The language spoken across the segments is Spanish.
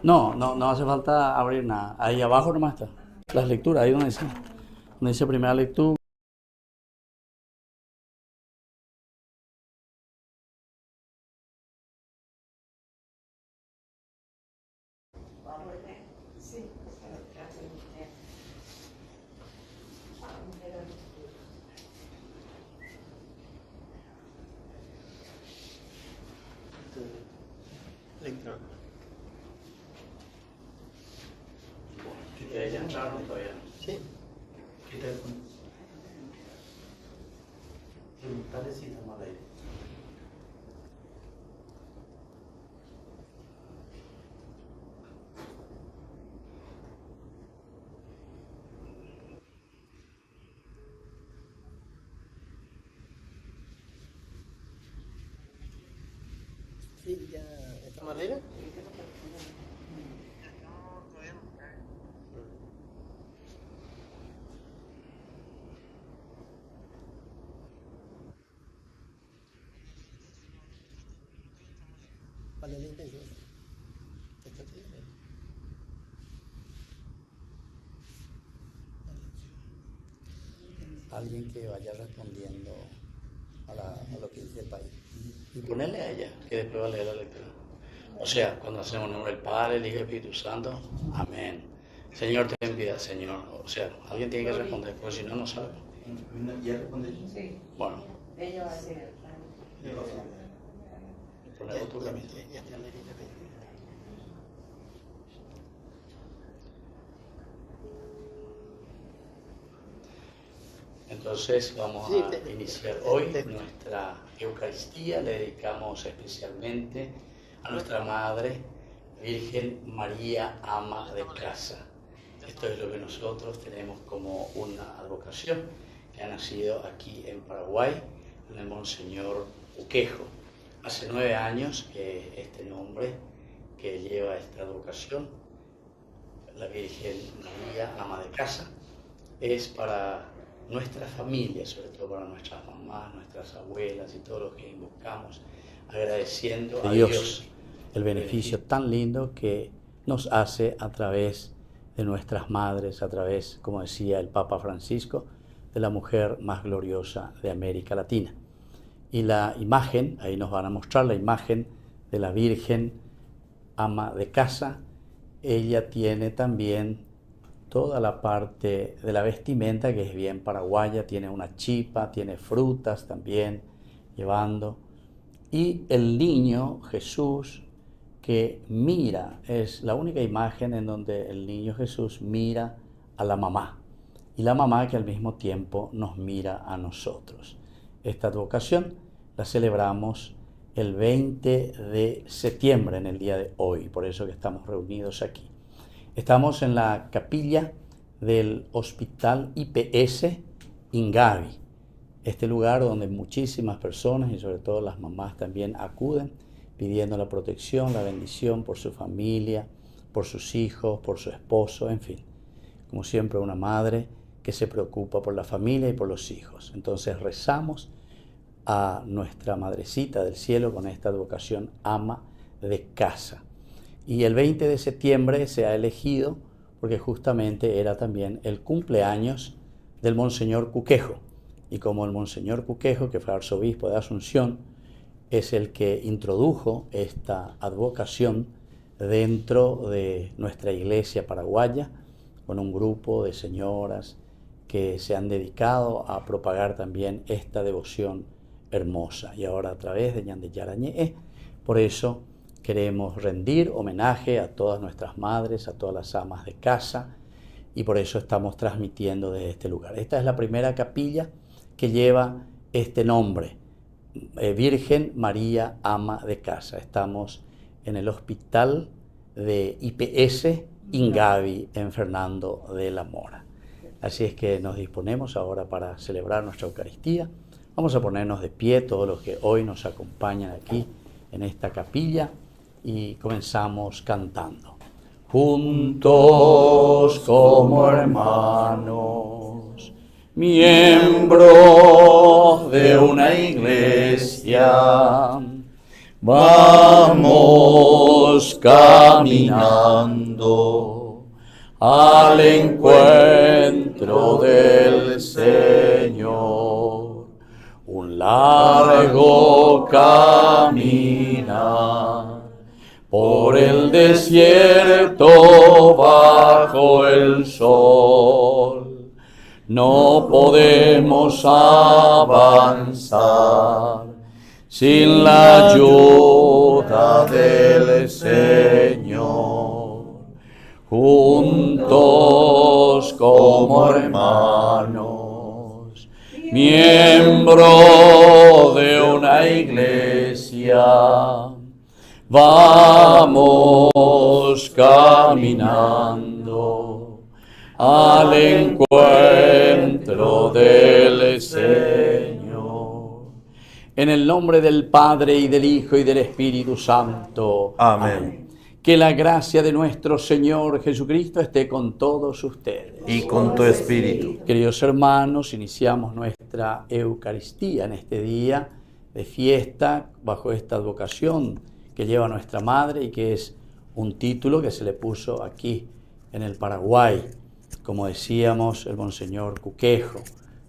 No hace falta abrir nada. Ahí abajo nomás está. Las lecturas, ahí donde dice primera lectura. Lectura. Ya entraron todavía. Sí. ¿Qué teléfono? Preguntarle si está mal ahí. Sí, ya está mal aire. ¿Cuál es la intención? Esto tiene. Alguien que vaya respondiendo a lo que dice el país. Y ponerle a ella, que después va a leer la lectura. O sea, cuando hacemos el nombre del Padre, el Hijo y el Espíritu Santo, amén. Señor, ten piedad, Señor. O sea, alguien tiene que responder, porque si no, no sabe. ¿Ya respondí? Sí, Bueno, ella va a ser. ponemos tu camino. Ya está la herida. Entonces vamos a iniciar hoy nuestra Eucaristía. Le dedicamos especialmente a nuestra Madre, Virgen María, ama de casa. Esto es lo que nosotros tenemos como una advocación que ha nacido aquí en Paraguay, en el Monseñor Uquejo. Hace 9 años que este nombre que lleva esta advocación, la Virgen María, ama de casa, es para nuestra familia, sobre todo para nuestras mamás, nuestras abuelas y todos los que invocamos, agradeciendo a Dios el beneficio tan lindo que nos hace a través de nuestras madres, a través, como decía el Papa Francisco, de la mujer más gloriosa de América Latina. Y la imagen, ahí nos van a mostrar la imagen de la Virgen ama de casa. Ella tiene también toda la parte de la vestimenta que es bien paraguaya, tiene una chipa, tiene frutas también llevando. Y el niño Jesús que mira, es la única imagen en donde el niño Jesús mira a la mamá y la mamá que al mismo tiempo nos mira a nosotros. Esta advocación la celebramos el 20 de septiembre, en el día de hoy, por eso que estamos reunidos aquí. Estamos en la capilla del Hospital IPS Ingavi, este lugar donde muchísimas personas y sobre todo las mamás también acuden pidiendo la protección, la bendición por su familia, por sus hijos, por su esposo, en fin. Como siempre, una madre que se preocupa por la familia y por los hijos. Entonces rezamos a nuestra Madrecita del Cielo con esta advocación ama de casa. Y el 20 de septiembre se ha elegido porque justamente era también el cumpleaños del Monseñor Cuquejo. Y como el Monseñor Cuquejo, que fue arzobispo de Asunción, es el que introdujo esta advocación dentro de nuestra iglesia paraguaya, con un grupo de señoras que se han dedicado a propagar también esta devoción hermosa. Y ahora a través de Ñande Yarañé, por eso queremos rendir homenaje a todas nuestras madres, a todas las amas de casa, y por eso estamos transmitiendo desde este lugar. Esta es la primera capilla que lleva este nombre, Virgen María, ama de casa. Estamos en el hospital de IPS Ingavi, en Fernando de la Mora. Así es que nos disponemos ahora para celebrar nuestra Eucaristía. Vamos a ponernos de pie todos los que hoy nos acompañan aquí en esta capilla y comenzamos cantando. Juntos como hermanos, miembros de una iglesia, Vamos caminando al encuentro del Señor. Un largo caminar por el desierto bajo el sol. No podemos avanzar sin la ayuda del Señor. Juntos como hermanos, miembro de una iglesia, vamos caminando al encuentro del Señor. En el nombre del Padre, y del Hijo, y del Espíritu Santo. Amén. Que la gracia de nuestro Señor Jesucristo esté con todos ustedes. Y con tu espíritu. Queridos hermanos, iniciamos nuestra Eucaristía en este día de fiesta bajo esta advocación que lleva nuestra Madre y que es un título que se le puso aquí en el Paraguay, como decíamos el Monseñor Cuquejo,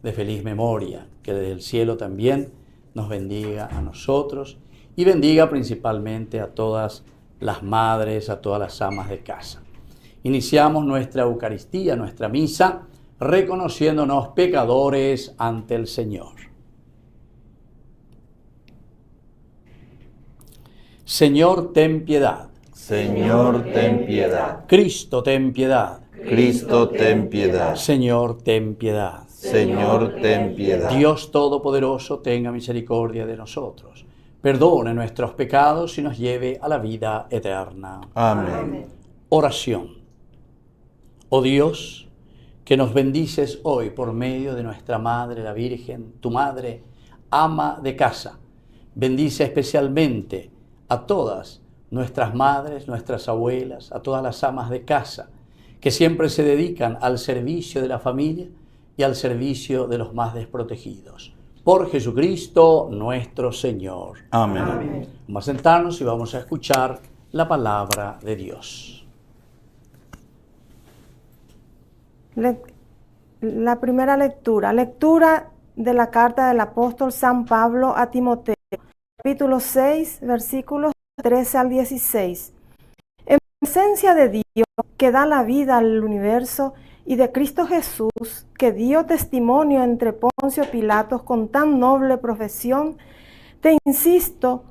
de feliz memoria, que desde el cielo también nos bendiga a nosotros y bendiga principalmente a todas las madres, a todas las amas de casa. Iniciamos nuestra Eucaristía, nuestra misa, reconociéndonos pecadores ante el Señor. Señor, ten piedad. Señor, ten piedad. Cristo, ten piedad. Cristo, ten piedad. Señor, ten piedad. Señor, ten piedad. Dios Todopoderoso, tenga misericordia de nosotros. Perdone nuestros pecados y nos lleve a la vida eterna. Amén. Oración. Oh Dios, que nos bendices hoy por medio de nuestra Madre, la Virgen, tu Madre, ama de casa. Bendice especialmente a todas nuestras madres, nuestras abuelas, a todas las amas de casa, que siempre se dedican al servicio de la familia y al servicio de los más desprotegidos. Por Jesucristo nuestro Señor. Amén. Amén. Vamos a sentarnos y vamos a escuchar la palabra de Dios. La primera lectura de la carta del apóstol San Pablo a Timoteo, capítulo 6, versículos 13 al 16. En presencia de Dios, que da la vida al universo, y de Cristo Jesús, que dio testimonio entre Poncio Pilatos con tan noble profesión, te insisto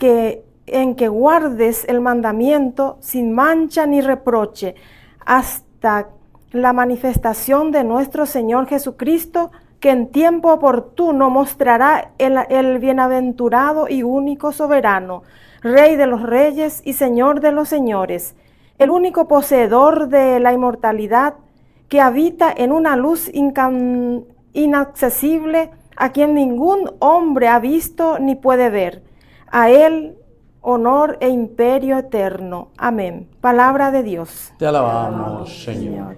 en que guardes el mandamiento sin mancha ni reproche, hasta la manifestación de nuestro Señor Jesucristo, que en tiempo oportuno mostrará el bienaventurado y único soberano, Rey de los reyes y Señor de los señores, el único poseedor de la inmortalidad, que habita en una luz inaccesible, a quien ningún hombre ha visto ni puede ver. A él honor e imperio eterno. Amén. Palabra de Dios. Te alabamos, Señor.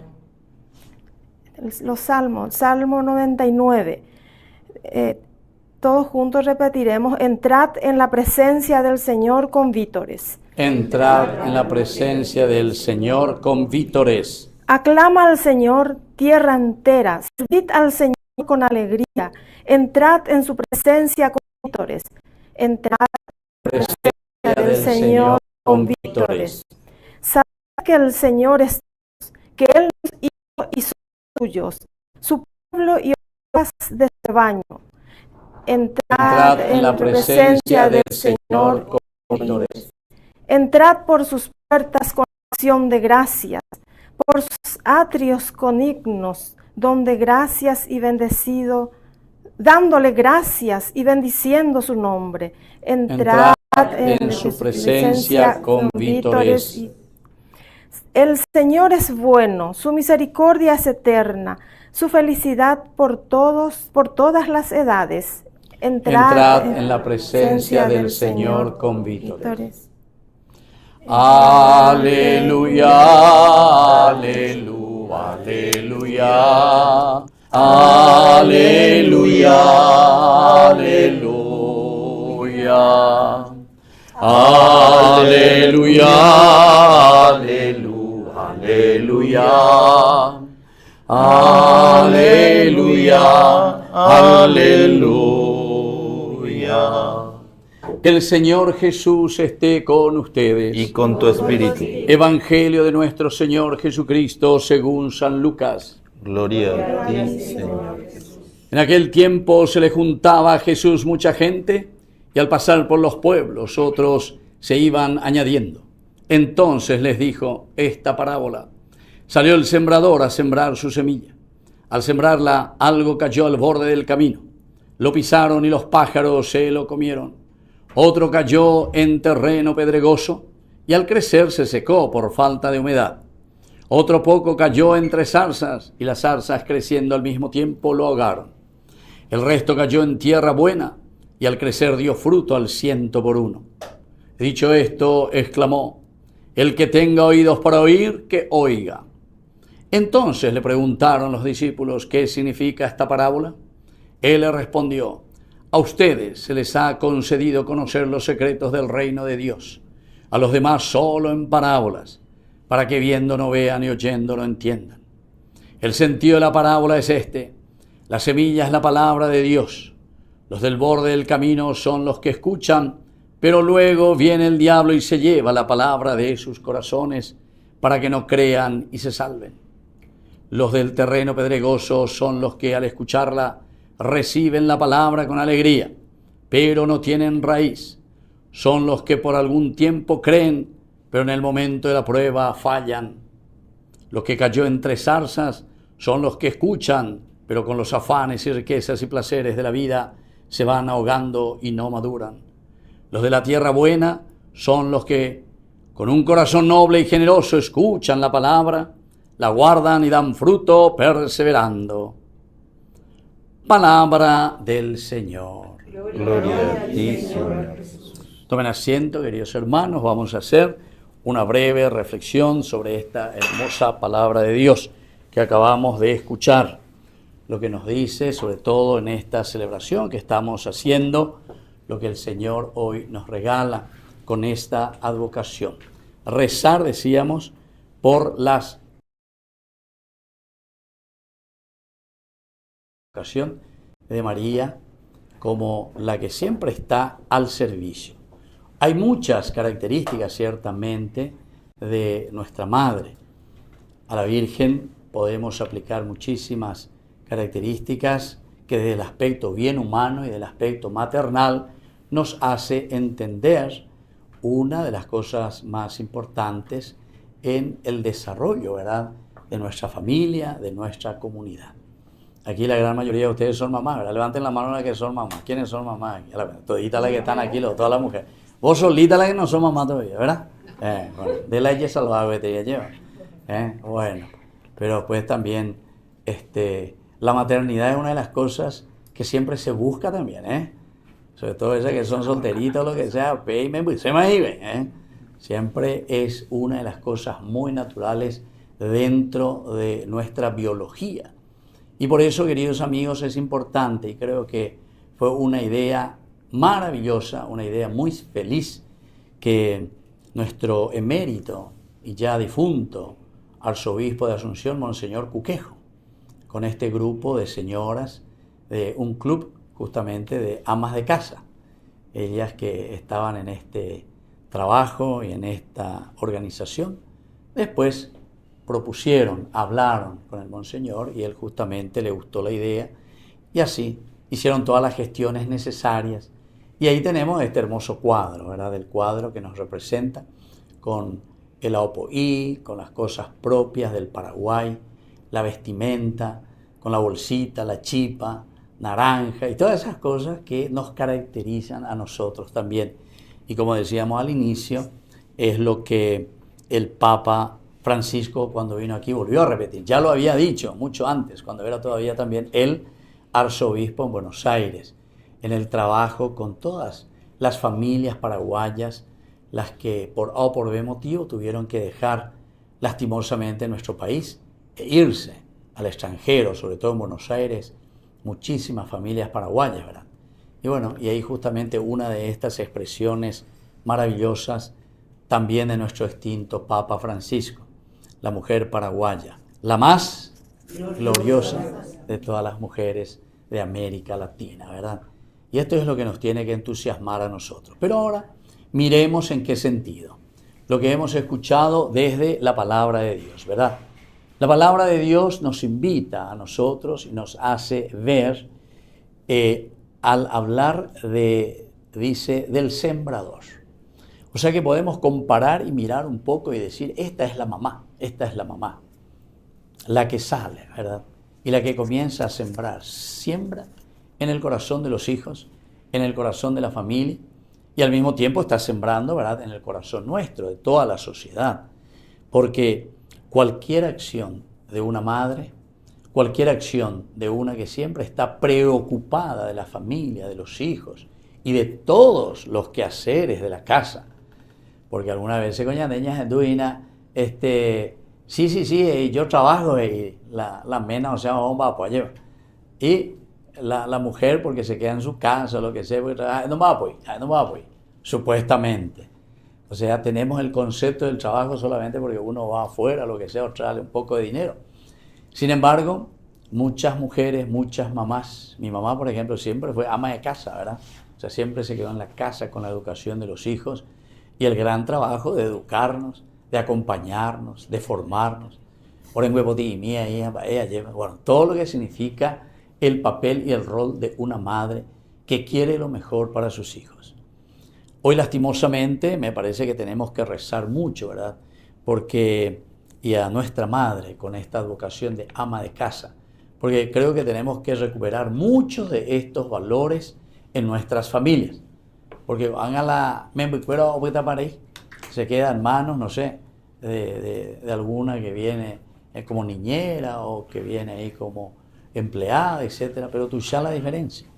Los salmos, Salmo 99. Todos juntos repetiremos: entrad en la presencia del Señor con vítores. Entrad en la presencia del Señor con vítores. Aclama al Señor, tierra entera, servid al Señor con alegría, entrad en su presencia con vítores, entrad en la presencia del Señor con vítores. Sabed que el Señor es Dios, que Él nos hizo y somos suyos, su pueblo y ovejas de su rebaño. Entrad en la presencia del Señor con vítores. Entrad por sus puertas con acción de gracias, por sus atrios con himnos, donde gracias y bendecido, dándole gracias y bendiciendo su nombre. Entrad en su presencia con vítores. El Señor es bueno, su misericordia es eterna, su felicidad por todas las edades. Entrad en la presencia del Señor con vítores. Aleluya, aleluya, aleluya, aleluya, aleluya. Aleluya, aleluya, aleluya. Aleluya, aleluya. Que el Señor Jesús esté con ustedes. Y con tu espíritu. Evangelio de nuestro Señor Jesucristo según San Lucas. Gloria a ti, Señor Jesús. En aquel tiempo se le juntaba a Jesús mucha gente, y al pasar por los pueblos otros se iban añadiendo. Entonces les dijo esta parábola. Salió el sembrador a sembrar su semilla. Al sembrarla, algo cayó al borde del camino. Lo pisaron y los pájaros se lo comieron. Otro cayó en terreno pedregoso y al crecer se secó por falta de humedad. Otro poco cayó entre zarzas y las zarzas, creciendo al mismo tiempo, lo ahogaron. El resto cayó en tierra buena y al crecer dio fruto al 100 por 1. Dicho esto, exclamó: el que tenga oídos para oír, que oiga. Entonces le preguntaron los discípulos: ¿qué significa esta parábola? Él le respondió: a ustedes se les ha concedido conocer los secretos del reino de Dios, a los demás solo en parábolas, para que viendo no vean y oyendo no entiendan. El sentido de la parábola es este: la semilla es la palabra de Dios. Los del borde del camino son los que escuchan, pero luego viene el diablo y se lleva la palabra de sus corazones para que no crean y se salven. Los del terreno pedregoso son los que al escucharla reciben la palabra con alegría, pero no tienen raíz. Son los que por algún tiempo creen, pero en el momento de la prueba fallan. Los que cayó entre zarzas son los que escuchan, pero con los afanes y riquezas y placeres de la vida se van ahogando y no maduran. Los de la tierra buena son los que, con un corazón noble y generoso, escuchan la palabra, la guardan y dan fruto perseverando. Palabra del Señor. Gloria a ti, Señor Jesús. Tomen asiento, queridos hermanos, vamos a hacer una breve reflexión sobre esta hermosa palabra de Dios que acabamos de escuchar. Lo que nos dice, sobre todo en esta celebración que estamos haciendo, lo que el Señor hoy nos regala con esta advocación. Rezar, decíamos, por las de María como la que siempre está al servicio. Hay muchas características, ciertamente, de nuestra Madre. A la Virgen podemos aplicar muchísimas características que desde el aspecto bien humano y del aspecto maternal nos hace entender una de las cosas más importantes en el desarrollo, ¿verdad?, de nuestra familia, de nuestra comunidad. Aquí la gran mayoría de ustedes son mamás, ¿verdad? Levanten la mano las que son mamás. ¿Quiénes son mamás? Toditas las que están aquí, todas las mujeres. Vos solitas las que no son mamás todavía, ¿verdad? Bueno, de la ella salvada que te lleva. Bueno, pero pues también la maternidad es una de las cosas que siempre se busca también, sobre todo esas que son solteritos o lo que sea, siempre es una de las cosas muy naturales dentro de nuestra biología. Y por eso, queridos amigos, es importante, y creo que fue una idea maravillosa, una idea muy feliz, que nuestro emérito y ya difunto arzobispo de Asunción, Monseñor Cuquejo, con este grupo de señoras de un club justamente de amas de casa, ellas que estaban en este trabajo y en esta organización, después propusieron, hablaron con el Monseñor y él justamente le gustó la idea y así hicieron todas las gestiones necesarias. Y ahí tenemos este hermoso cuadro, ¿verdad? El cuadro que nos representa con el aopoí, con las cosas propias del Paraguay, la vestimenta, con la bolsita, la chipa, naranja y todas esas cosas que nos caracterizan a nosotros también. Y como decíamos al inicio, es lo que el Papa Francisco, cuando vino aquí, volvió a repetir. Ya lo había dicho mucho antes, cuando era todavía también el arzobispo en Buenos Aires, en el trabajo con todas las familias paraguayas, las que por A o por B motivo tuvieron que dejar lastimosamente nuestro país e irse al extranjero, sobre todo en Buenos Aires, muchísimas familias paraguayas, ¿verdad? Y bueno, y ahí justamente una de estas expresiones maravillosas también de nuestro extinto Papa Francisco, la mujer paraguaya, la más gloriosa de todas las mujeres de América Latina, ¿verdad? Y esto es lo que nos tiene que entusiasmar a nosotros. Pero ahora miremos en qué sentido. Lo que hemos escuchado desde la palabra de Dios, ¿verdad? La palabra de Dios nos invita a nosotros y nos hace ver, al hablar dice, del sembrador. O sea que podemos comparar y mirar un poco y decir, esta es la mamá, la que sale, ¿verdad? Y la que comienza a sembrar, siembra en el corazón de los hijos, en el corazón de la familia, y al mismo tiempo está sembrando, ¿verdad?, en el corazón nuestro, de toda la sociedad. Porque cualquier acción de una madre, cualquier acción de una que siempre está preocupada de la familia, de los hijos y de todos los quehaceres de la casa, porque algunas veces con ñaneñas enduina, sí, yo trabajo y la mena, o sea, bomba apoyo. Y la mujer porque se queda en su casa, lo que sea, porque trabaja, no va a apoyar, supuestamente. O sea, tenemos el concepto del trabajo solamente porque uno va afuera, lo que sea, o trae un poco de dinero. Sin embargo, muchas mujeres, muchas mamás, mi mamá, por ejemplo, siempre fue ama de casa, ¿verdad? O sea, siempre se quedó en la casa con la educación de los hijos y el gran trabajo de educarnos, de acompañarnos, de formarnos. Por en bueno, todo lo que significa el papel y el rol de una madre que quiere lo mejor para sus hijos. Hoy, lastimosamente, me parece que tenemos que rezar mucho, ¿verdad? Y a nuestra madre con esta vocación de ama de casa, porque creo que tenemos que recuperar muchos de estos valores en nuestras familias. Porque se queda en manos, no sé, de alguna que viene como niñera o que viene ahí como empleada, etcétera, pero tú ya la diferencia.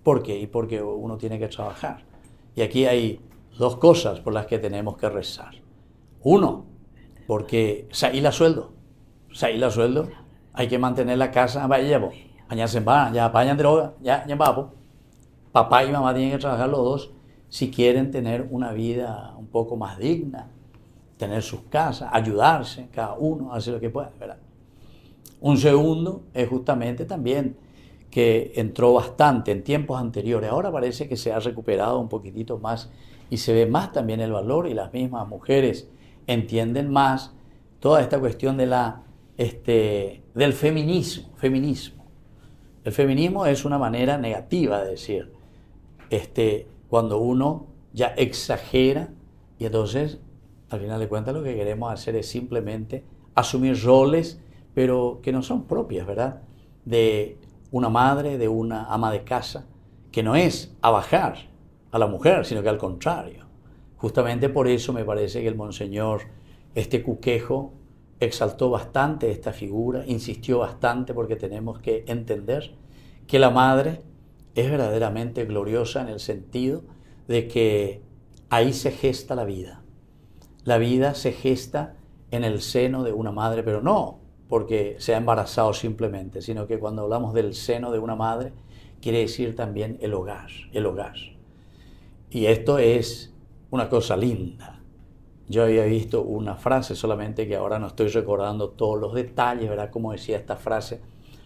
¿Por qué? Y porque uno tiene que trabajar. Y aquí hay dos cosas por las que tenemos que rezar. Uno, porque saíla sueldo, hay que mantener la casa, ya vayan droga, ya va. Papá y mamá tienen que trabajar los dos si quieren tener una vida un poco más digna, tener sus casas, ayudarse, cada uno hace lo que pueda, ¿verdad? Un segundo es justamente también que entró bastante en tiempos anteriores. Ahora parece que se ha recuperado un poquitito más y se ve más también el valor y las mismas mujeres entienden más toda esta cuestión de del feminismo. El feminismo es una manera negativa de decir, cuando uno ya exagera y entonces, al final de cuentas, lo que queremos hacer es simplemente asumir roles, pero que no son propias, ¿verdad?, de una madre, de una ama de casa, que no es abajar a la mujer, sino que al contrario. Justamente por eso me parece que el monseñor Cuquejo exaltó bastante esta figura, insistió bastante, porque tenemos que entender que la madre es verdaderamente gloriosa en el sentido de que ahí se gesta la vida. La vida se gesta en el seno de una madre, pero no porque se ha embarazado simplemente, sino que cuando hablamos del seno de una madre, quiere decir también el hogar. Y esto es una cosa linda. Yo había visto una frase, solamente que ahora no estoy recordando todos los detalles, ¿verdad?, cómo decía esta frase,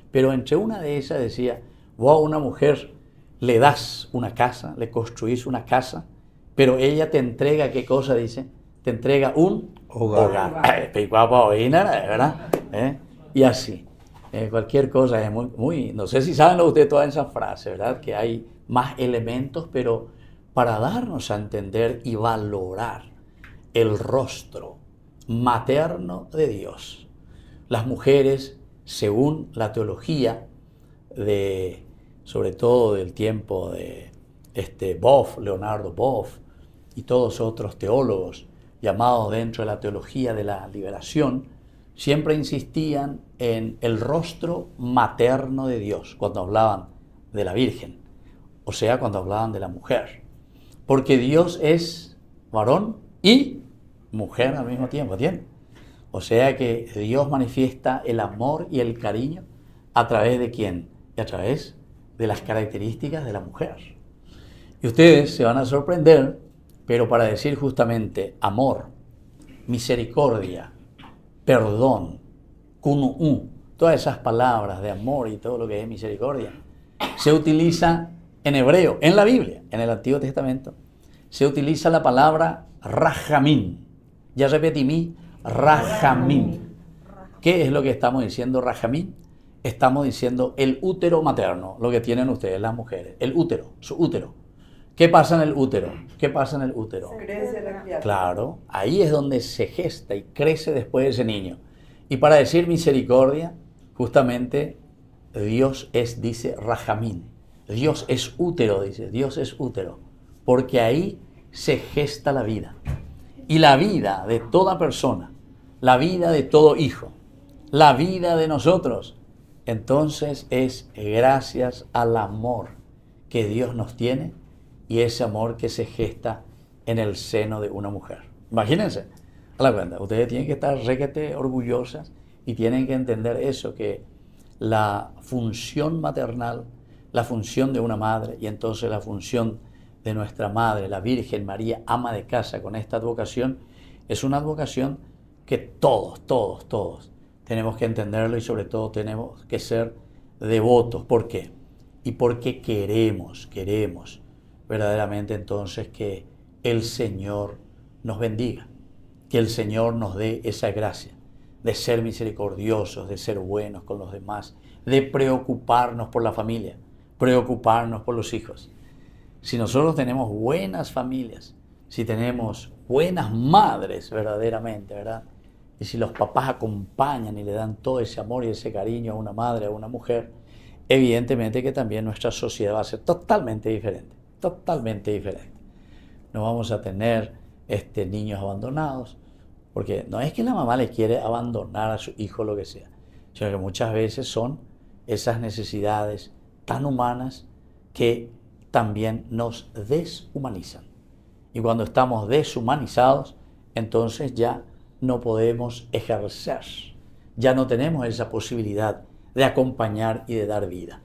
pero entre una de esas decía, vos a una mujer le das una casa, le construís una casa, pero ella te entrega, ¿qué cosa dice? Te entrega un hogar. ¿Verdad? Y así. Cualquier cosa es muy... No sé si saben ustedes todas esas frases, ¿verdad? Que hay más elementos, pero para darnos a entender y valorar el rostro materno de Dios. Las mujeres, según la teología sobre todo del tiempo de Boff, Leonardo Boff y todos otros teólogos llamados dentro de la teología de la liberación, siempre insistían en el rostro materno de Dios cuando hablaban de la Virgen, o sea, cuando hablaban de la mujer, porque Dios es varón y mujer al mismo tiempo, ¿entienden? O sea que Dios manifiesta el amor y el cariño a través de ¿quién? Y a través de las características de la mujer. Y ustedes se van a sorprender pero para decir justamente amor, misericordia, perdón, kunu'u, todas esas palabras de amor y todo lo que es misericordia, se utiliza en hebreo, en la Biblia, en el Antiguo Testamento, se utiliza la palabra rahamim. Ya repetí, rahamim. ¿Qué es lo que estamos diciendo rahamim? Estamos diciendo el útero materno, lo que tienen ustedes, las mujeres, el útero, su útero. ¿Qué pasa en el útero? ¿Qué pasa en el útero? Crece la criatura. Claro, ahí es donde se gesta y crece después ese niño. Y para decir misericordia, justamente Dios es, dice rahamim. Dios es útero, dice, Dios es útero, porque ahí se gesta la vida. Y la vida de toda persona, la vida de todo hijo, la vida de nosotros, entonces es gracias al amor que Dios nos tiene y ese amor que se gesta en el seno de una mujer. Imagínense, a la cuenta, ustedes tienen que estar requete orgullosas y tienen que entender eso, que la función maternal, la función de una madre y entonces la función de nuestra madre, la Virgen María, ama de casa, con esta advocación, es una advocación que todos tenemos que entenderlo y sobre todo tenemos que ser devotos. ¿Por qué? Y porque queremos verdaderamente entonces que el Señor nos bendiga, que el Señor nos dé esa gracia de ser misericordiosos, de ser buenos con los demás, de preocuparnos por la familia, preocuparnos por los hijos. Si nosotros tenemos buenas familias, si tenemos buenas madres verdaderamente, ¿verdad? Y si los papás acompañan y le dan todo ese amor y ese cariño a una madre, a una mujer, evidentemente que también nuestra sociedad va a ser totalmente diferente, totalmente diferente. No vamos a tener niños abandonados, porque no es que la mamá le quiere abandonar a su hijo lo que sea, sino que muchas veces son esas necesidades tan humanas que también nos deshumanizan. Y cuando estamos deshumanizados, entonces ya no podemos ejercer, ya no tenemos esa posibilidad de acompañar y de dar vida.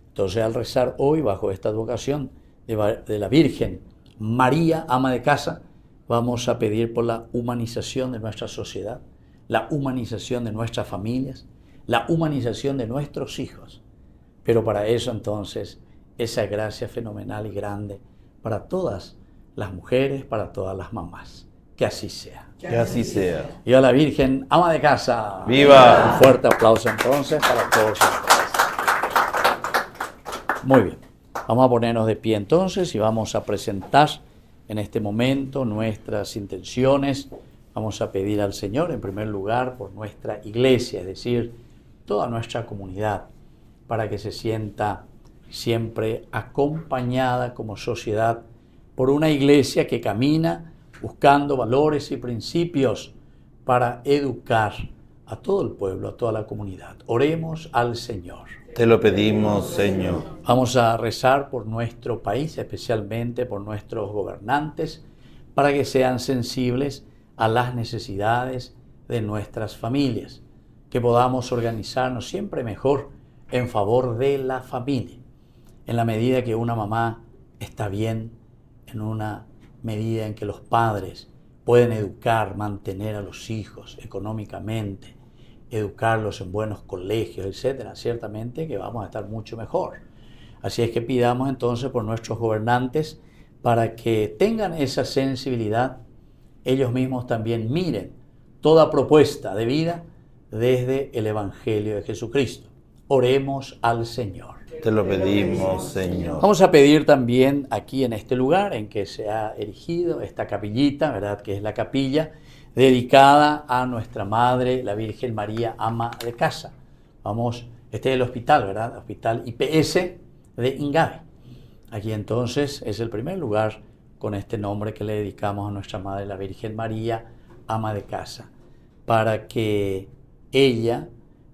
Entonces, al rezar hoy bajo esta advocación de la Virgen María, ama de casa, vamos a pedir por la humanización de nuestra sociedad, la humanización de nuestras familias, la humanización de nuestros hijos. Pero para eso entonces, esa gracia fenomenal y grande para todas las mujeres, para todas las mamás. Que así sea. Que así sea. Y a la Virgen, ama de casa. ¡Viva! Un fuerte aplauso entonces para todos ustedes. Muy bien. Vamos a ponernos de pie entonces y vamos a presentar en este momento nuestras intenciones. Vamos a pedir al Señor en primer lugar por nuestra iglesia, es decir, toda nuestra comunidad, para que se sienta siempre acompañada como sociedad por una iglesia que camina buscando valores y principios para educar a todo el pueblo, a toda la comunidad. Oremos al Señor. Te lo pedimos, Señor. Vamos a rezar por nuestro país, especialmente por nuestros gobernantes, para que sean sensibles a las necesidades de nuestras familias, que podamos organizarnos siempre mejor en favor de la familia. En la medida que una mamá está bien, en una medida en que los padres pueden educar, mantener a los hijos económicamente, educarlos en buenos colegios, etcétera, ciertamente que vamos a estar mucho mejor. Así es que pidamos entonces por nuestros gobernantes para que tengan esa sensibilidad, ellos mismos también miren toda propuesta de vida desde el Evangelio de Jesucristo. Oremos al Señor. Te lo pedimos, Señor. Vamos a pedir también aquí en este lugar en que se ha erigido esta capillita, ¿verdad? Que es la capilla dedicada a nuestra Madre, la Virgen María, ama de casa. Vamos, este es el hospital, ¿verdad? Hospital IPS de Ingavi. Aquí entonces es el primer lugar con este nombre que le dedicamos a nuestra Madre, la Virgen María, ama de casa, para que ella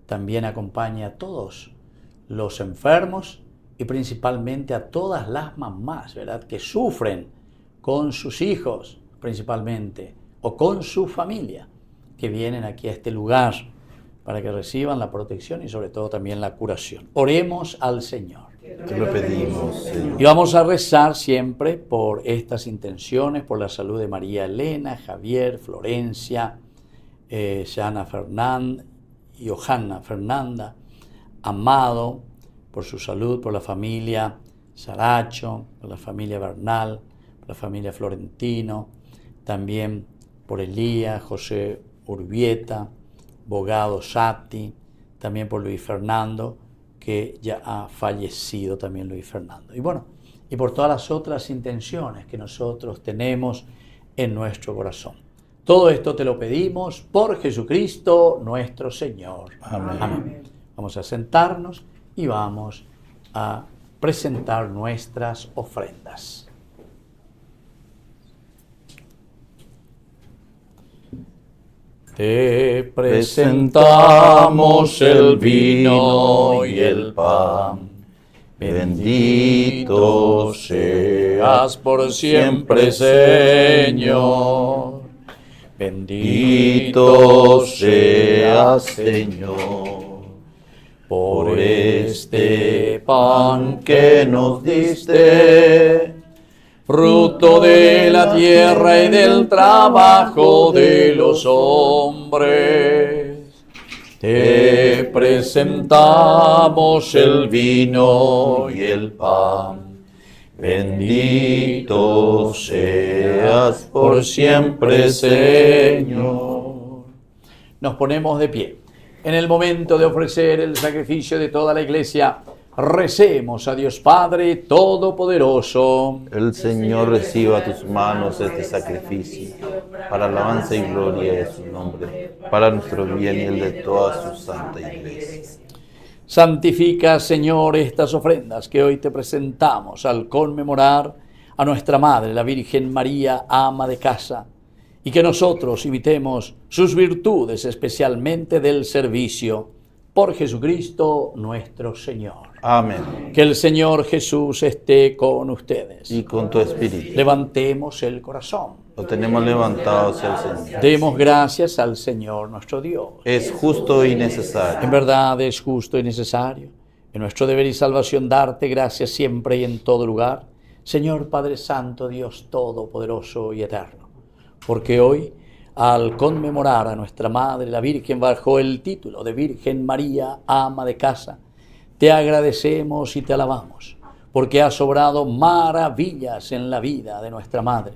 también acompañe a todos los enfermos y principalmente a todas las mamás, ¿verdad? Que sufren con sus hijos principalmente o con su familia, que vienen aquí a este lugar para que reciban la protección y sobre todo también la curación. Oremos al Señor. Te lo pedimos, Señor. Y vamos a rezar siempre por estas intenciones, por la salud de María Elena, Javier, Florencia, Johanna Fernanda, Amado, por su salud, por la familia Saracho, por la familia Bernal, por la familia Florentino, también por Elías, José Urbieta, Bogado Sati, también por Luis Fernando, que ya ha fallecido también Luis Fernando. Y bueno, y por todas las otras intenciones que nosotros tenemos en nuestro corazón. Todo esto te lo pedimos por Jesucristo nuestro Señor. Amén. Amén. Vamos a sentarnos y vamos a presentar nuestras ofrendas. Te presentamos el vino y el pan. Bendito seas por siempre, Señor. Bendito seas, Señor, por este pan que nos diste, fruto de la tierra y del trabajo de los hombres. Te presentamos el vino y el pan. Bendito seas por siempre, Señor. Nos ponemos de pie. En el momento de ofrecer el sacrificio de toda la Iglesia, recemos a Dios Padre Todopoderoso. El Señor reciba a tus manos este sacrificio, para alabanza y gloria de su nombre, para nuestro bien y el de toda su santa Iglesia. Santifica, Señor, estas ofrendas que hoy te presentamos al conmemorar a nuestra Madre, la Virgen María, ama de casa, y que nosotros imitemos sus virtudes, especialmente del servicio, por Jesucristo nuestro Señor. Amén. Que el Señor Jesús esté con ustedes. Y con tu espíritu. Levantemos el corazón. Lo tenemos levantado hacia el Señor. Demos gracias al Señor nuestro Dios. Es justo y necesario. En verdad es justo y necesario, en nuestro deber y salvación, darte gracias siempre y en todo lugar, Señor Padre Santo, Dios Todopoderoso y Eterno, porque hoy, al conmemorar a nuestra Madre, la Virgen, bajo el título de Virgen María, ama de casa, te agradecemos y te alabamos, porque has obrado maravillas en la vida de nuestra Madre.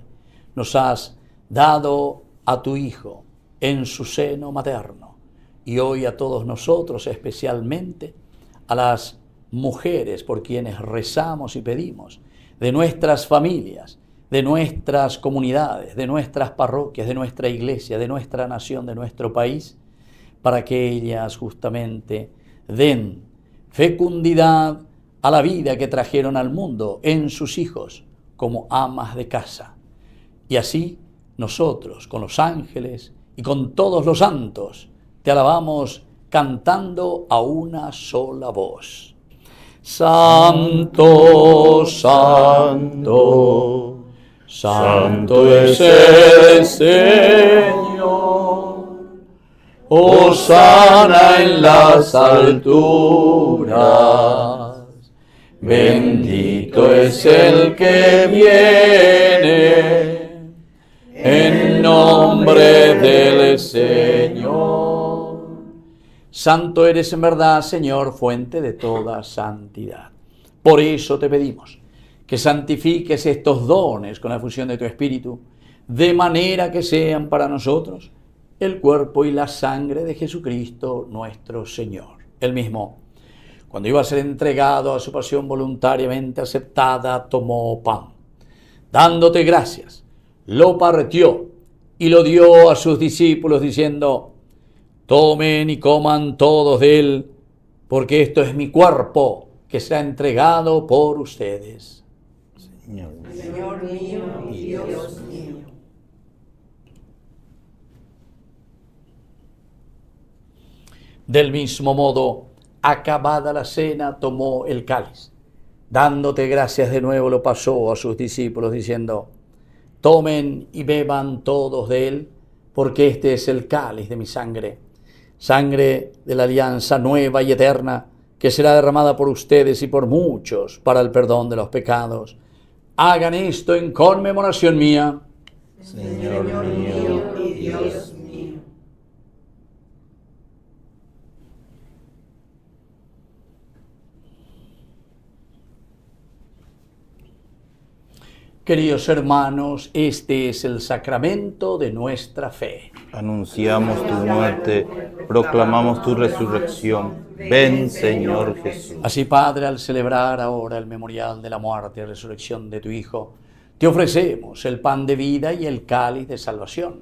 Nos has dado a tu Hijo en su seno materno, y hoy a todos nosotros, especialmente a las mujeres por quienes rezamos y pedimos, de nuestras familias, de nuestras comunidades, de nuestras parroquias, de nuestra iglesia, de nuestra nación, de nuestro país, para que ellas justamente den fecundidad a la vida que trajeron al mundo en sus hijos como amas de casa. Y así nosotros, con los ángeles y con todos los santos, te alabamos cantando a una sola voz. Santo, santo, santo es el Señor. Hosana en las alturas. Bendito es el que viene en nombre del Señor. Santo eres en verdad, Señor, fuente de toda santidad. Por eso te pedimos que santifiques estos dones con la fusión de tu Espíritu, de manera que sean para nosotros el cuerpo y la sangre de Jesucristo nuestro Señor. Él mismo, cuando iba a ser entregado a su pasión voluntariamente aceptada, tomó pan. Dándote gracias, lo partió y lo dio a sus discípulos diciendo: tomen y coman todos de él, porque esto es mi cuerpo que será entregado por ustedes. Señor mío y Dios mío. Del mismo modo, acabada la cena, tomó el cáliz. Dándote gracias de nuevo, lo pasó a sus discípulos diciendo: tomen y beban todos de él, porque este es el cáliz de mi sangre, sangre de la alianza nueva y eterna, que será derramada por ustedes y por muchos para el perdón de los pecados. Hagan esto en conmemoración mía. Señor mío y Dios mío. Queridos hermanos, este es el sacramento de nuestra fe. Anunciamos tu muerte, proclamamos tu resurrección. Ven, Señor Jesús. Así, Padre, al celebrar ahora el memorial de la muerte y resurrección de tu Hijo, te ofrecemos el pan de vida y el cáliz de salvación.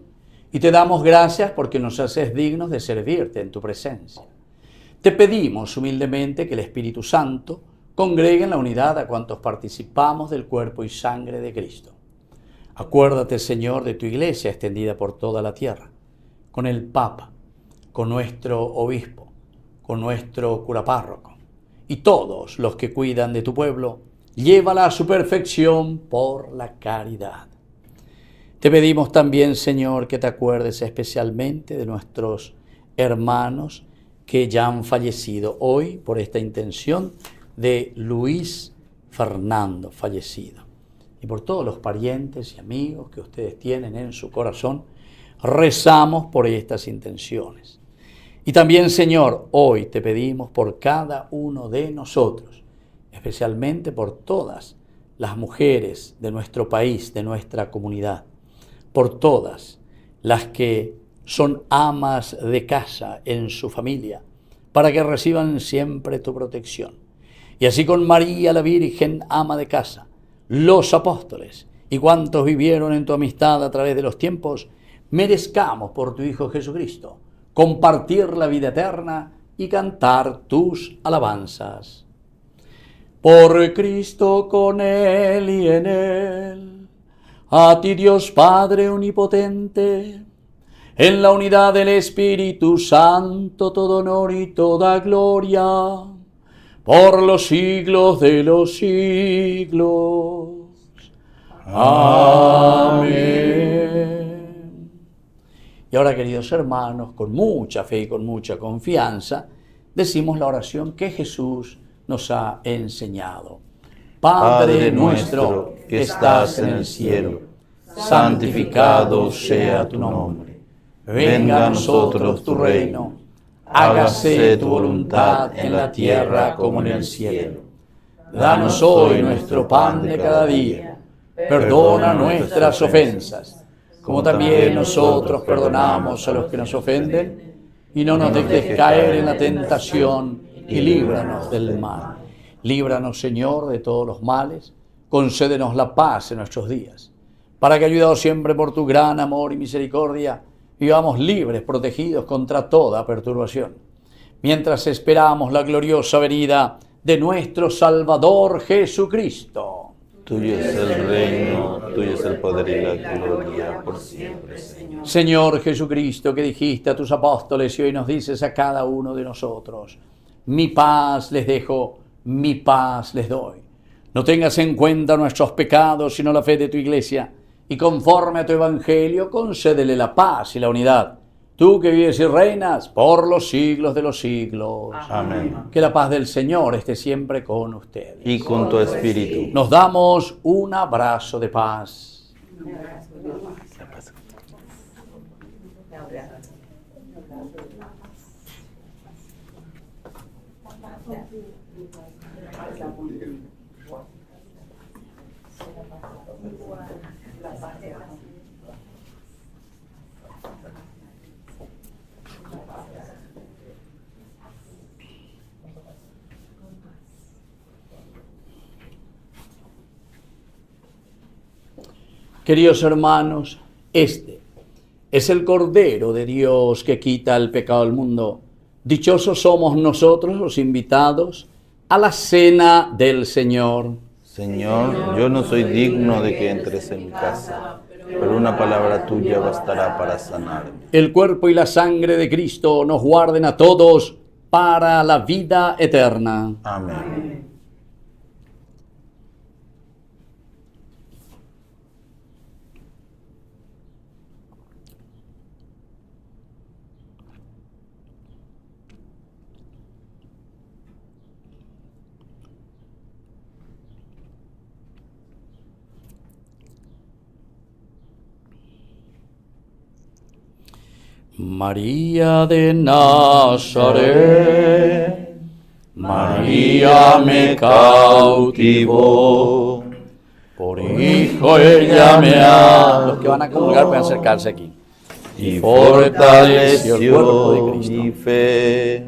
Y te damos gracias porque nos haces dignos de servirte en tu presencia. Te pedimos humildemente que el Espíritu Santo congregue en la unidad a cuantos participamos del cuerpo y sangre de Cristo. Acuérdate, Señor, de tu iglesia extendida por toda la tierra, con el Papa, con nuestro obispo, con nuestro cura párroco y todos los que cuidan de tu pueblo. Llévala a su perfección por la caridad. Te pedimos también, Señor, que te acuerdes especialmente de nuestros hermanos que ya han fallecido hoy por esta intención de Luis Fernando, fallecido. Y por todos los parientes y amigos que ustedes tienen en su corazón, rezamos por estas intenciones. Y también, Señor, hoy te pedimos por cada uno de nosotros, especialmente por todas las mujeres de nuestro país, de nuestra comunidad, por todas las que son amas de casa en su familia, para que reciban siempre tu protección. Y así con María, la Virgen, ama de casa, los apóstoles y cuantos vivieron en tu amistad a través de los tiempos, merezcamos por tu Hijo Jesucristo compartir la vida eterna y cantar tus alabanzas. Por Cristo, con Él y en Él, a ti Dios Padre omnipotente, en la unidad del Espíritu Santo, todo honor y toda gloria, por los siglos de los siglos. Amén. Y ahora, queridos hermanos, con mucha fe y con mucha confianza, decimos la oración que Jesús nos ha enseñado. Padre nuestro que estás en el cielo, santificado sea tu nombre. Venga a nosotros tu reino. Hágase tu voluntad en la tierra como en el cielo. Danos hoy nuestro pan de cada día. Perdona nuestras ofensas, como también nosotros perdonamos a los que nos ofenden, y no nos dejes caer en la tentación, y líbranos del mal. Líbranos, Señor, de todos los males, concédenos la paz en nuestros días, para que, ayudados siempre por tu gran amor y misericordia, vivamos libres, protegidos contra toda perturbación, mientras esperamos la gloriosa venida de nuestro Salvador Jesucristo. Tuyo es el reino, tuyo es el poder y la gloria por siempre, Señor. Señor Jesucristo, que dijiste a tus apóstoles y hoy nos dices a cada uno de nosotros: mi paz les dejo, mi paz les doy. No tengas en cuenta nuestros pecados, sino la fe de tu iglesia, y conforme a tu evangelio, concédele la paz y la unidad. Tú que vives y reinas por los siglos de los siglos. Amén. Que la paz del Señor esté siempre con ustedes. Y con tu espíritu. Nos damos un abrazo de paz. Queridos hermanos, este es el Cordero de Dios que quita el pecado del mundo. Dichosos somos nosotros los invitados a la cena del Señor. Señor, yo no soy digno de que entres en mi casa, pero una palabra tuya bastará para sanarme. El cuerpo y la sangre de Cristo nos guarden a todos para la vida eterna. Amén. María de Nazaret, María me cautivó, por hijo ella me ha... Los que van a comulgar pueden acercarse aquí. Y fortaleció mi fe.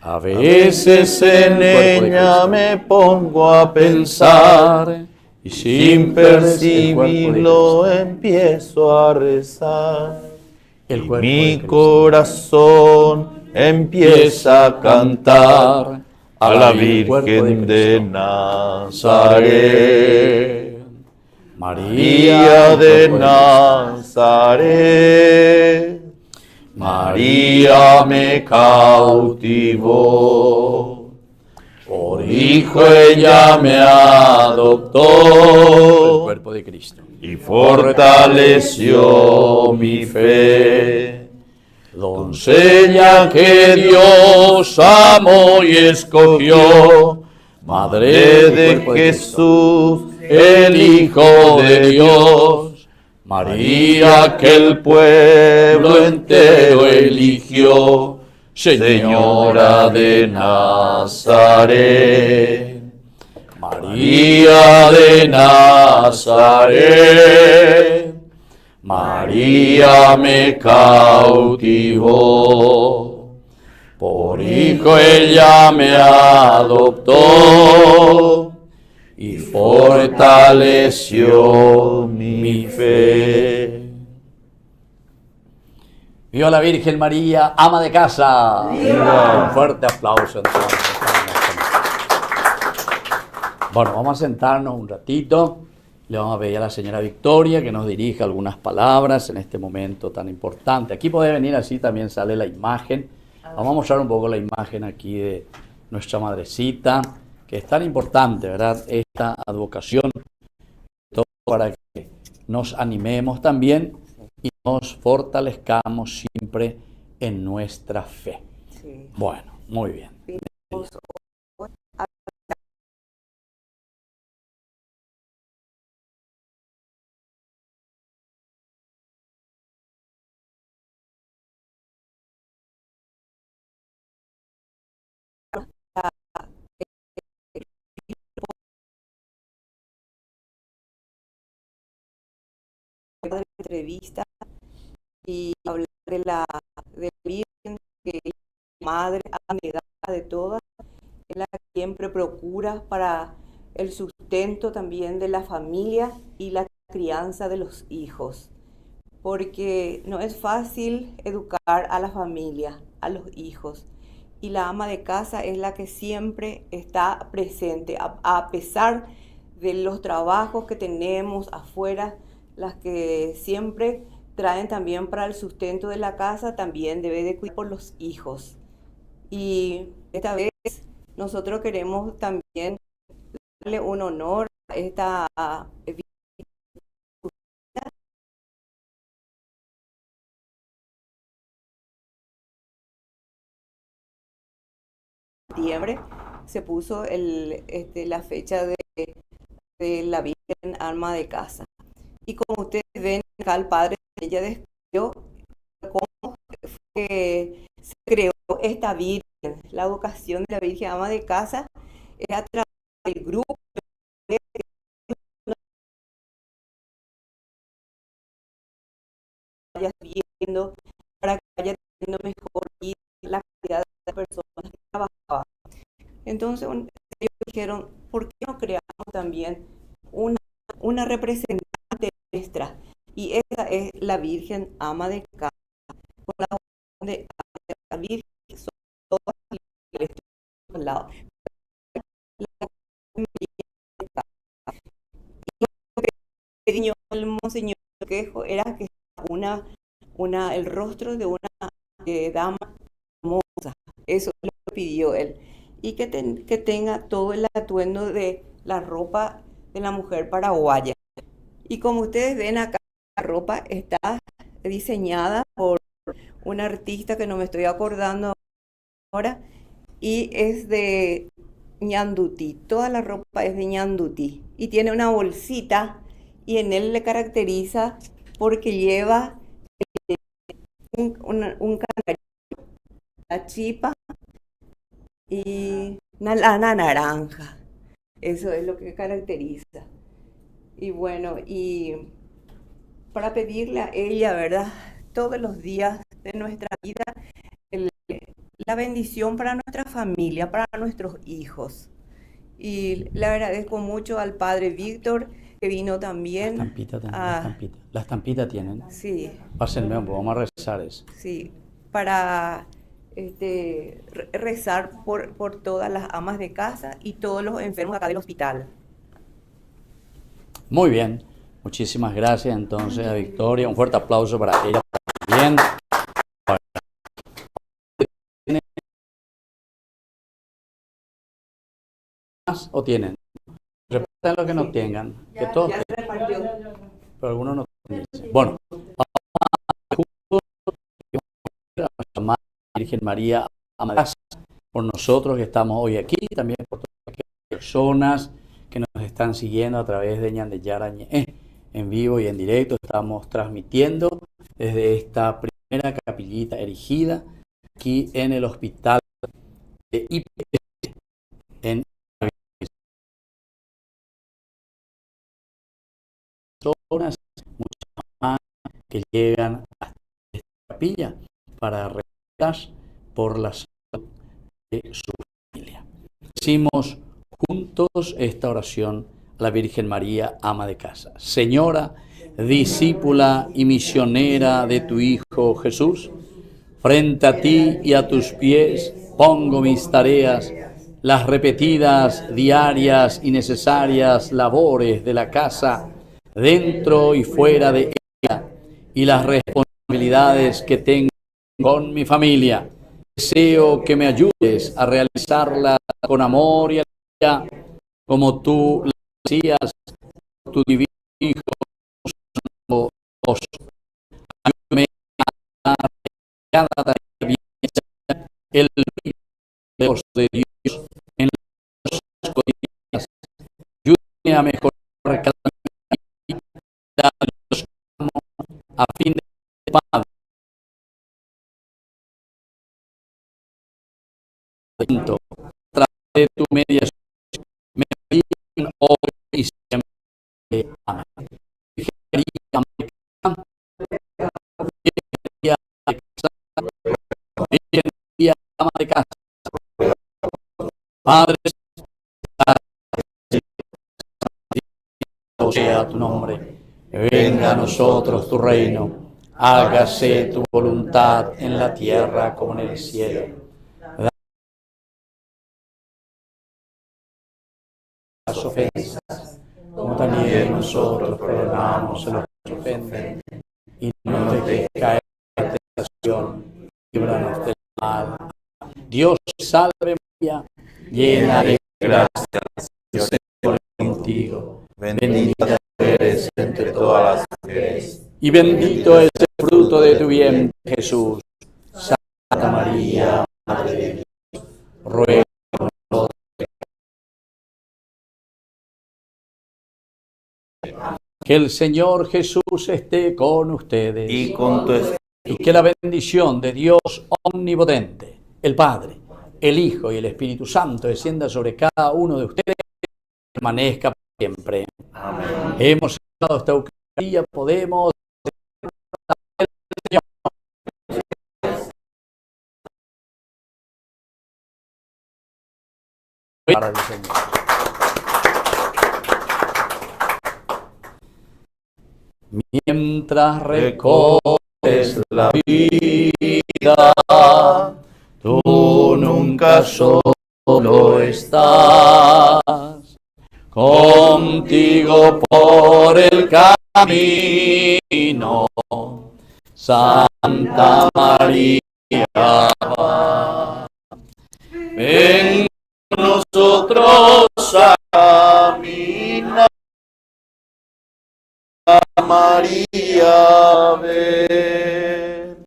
A veces En ella me pongo a pensar y sin percibirlo empiezo a rezar. Mi corazón empieza a cantar a la Virgen de Nazaret. María de Nazaret, María me cautivó, por hijo ella me adoptó, el cuerpo de Cristo, y fortaleció mi fe. Doncella que Dios amó y escogió, Madre de Jesús, el Hijo de Dios, María que el pueblo entero eligió, Señora de Nazaret. María de Nazaret, María me cautivó, por hijo ella me adoptó y fortaleció mi fe. Viva la Virgen María, ama de casa. ¡Viva! Un fuerte aplauso entonces. Bueno, vamos a sentarnos un ratito. Le vamos a pedir a la señora Victoria que nos dirija algunas palabras en este momento tan importante. Aquí puede venir, así también sale la imagen. Vamos a mostrar un poco la imagen aquí de nuestra madrecita, que es tan importante, ¿verdad? Esta advocación, todo para que nos animemos también y nos fortalezcamos siempre en nuestra fe. Sí. Bueno, muy bien. De la entrevista y hablar de la Virgen, que es madre abnegada de todas, es la que siempre procura para el sustento también de la familia y la crianza de los hijos, porque no es fácil educar a la familia, a los hijos, y la ama de casa es la que siempre está presente, a pesar de los trabajos que tenemos afuera, las que siempre traen también para el sustento de la casa, también debe de cuidar por los hijos. Y esta vez nosotros queremos también darle un honor a esta septiembre se puso la fecha de la Virgen Alma de Casa. Y como ustedes ven acá, el padre ella describió cómo fue que se creó esta Virgen. La vocación de la Virgen Ama de Casa es a través del grupo que vaya viendo, para que vaya teniendo mejor vida la calidad de las personas que trabajaban. Entonces ellos dijeron, ¿por qué no creamos también una representante nuestra? Y esa es la Virgen Ama de Casa, con la vocación de la Virgen, son todas las lados. Y el monseñor Quejo era que el rostro de una dama hermosa, eso lo pidió él, y que tenga todo el atuendo de la ropa de la mujer paraguaya. Y como ustedes ven acá, la ropa está diseñada por un artista que no me estoy acordando ahora, y es de Ñandutí. Toda la ropa es de Ñandutí y tiene una bolsita, y en él le caracteriza porque lleva un canarito, la chipa y una lana naranja. Eso es lo que caracteriza. Y bueno, y para pedirle a ella, ¿verdad? Todos los días de nuestra vida, el- la bendición para nuestra familia, para nuestros hijos. Y le agradezco mucho al padre Víctor, que vino La también. estampita también, la a- estampita. La estampita tienen. Sí, Pásenme, vamos a rezar eso. sí, para rezar por todas las amas de casa y todos los enfermos acá del hospital. Muy bien. Muchísimas gracias entonces a Victoria. Un fuerte aplauso para ella también. ¿Más o tienen? Repartan lo que no tengan. Que todos Ya se repartió. pero algunos no tienen. Bueno, vamos a nuestra Madre Virgen María, ama de casa, por nosotros que estamos hoy aquí, también por todas aquellas personas que nos están siguiendo a través de Ñandeyara en vivo y en directo. Estamos transmitiendo desde esta primera capillita erigida aquí en el hospital de IPS en personas, muchas más que llegan a esta capilla para rezar por la salud de su familia. Decimos juntos esta oración a la Virgen María, ama de casa. Señora, discípula y misionera de tu Hijo Jesús, frente a ti y a tus pies pongo mis tareas, las repetidas, diarias y necesarias labores de la casa, dentro y fuera de ella, y las responsabilidades que tengo con mi familia. Deseo que me ayudes a realizarlas con amor y alegría, como tú lo hacías, tu divino Hijo. Ayúdame a cada tarea bien hecha, el Dios de Dios en las cosas cotidianas. Ayúdame a mejorar cada día, Dios amo, a fin de Padre, a través de tu mediación, me bendigan hoy y siempre. Amén. Virgen María, Virgen María, ama de casa, Padre, sea tu nombre, venga a nosotros tu reino, hágase tu voluntad en la tierra como en el cielo. Las ofensas, como también nosotros perdonamos a los que nos ofenden, y no nos dejes caer en la tentación, líbranos del mal. Dios salve María, llena de gracia, el Señor es contigo. Bendita eres entre todas las mujeres, Y bendito es el fruto de tu vientre, Jesús. Santa María, Madre de Dios, ruega por nosotros. Que el Señor Jesús esté con ustedes. y con tu espíritu. Y que la bendición de Dios omnipotente, el Padre, el Hijo y el Espíritu Santo descienda sobre cada uno de ustedes y permanezca por siempre. Amén. Hemos estado esta Eucaristía, podemos para el Señor. Mientras recorres la vida, tú nunca solo estás. Contigo por el camino, Santa María. Ven con nosotros a caminar. María, ven,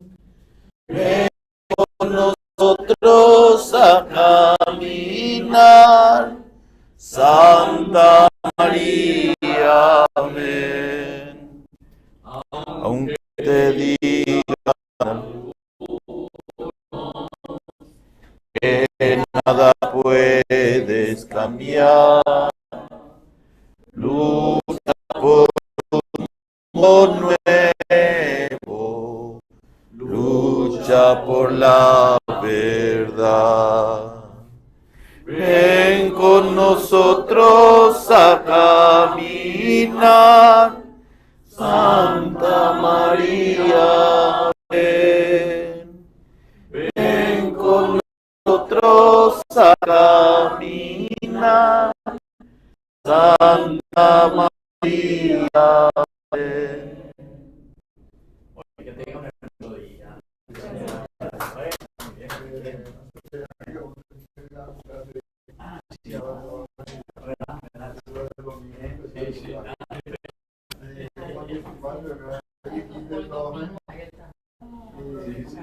ven con nosotros a caminar. Santa María, ven. Aunque te digan que nada puedes cambiar. Lucha por un mundo nuevo, lucha por la verdad. Ven con nosotros a caminar, Santa María, ven. Ven con nosotros a caminar, Santa María, ven. Que tenga un hermoso día. Sí, sí.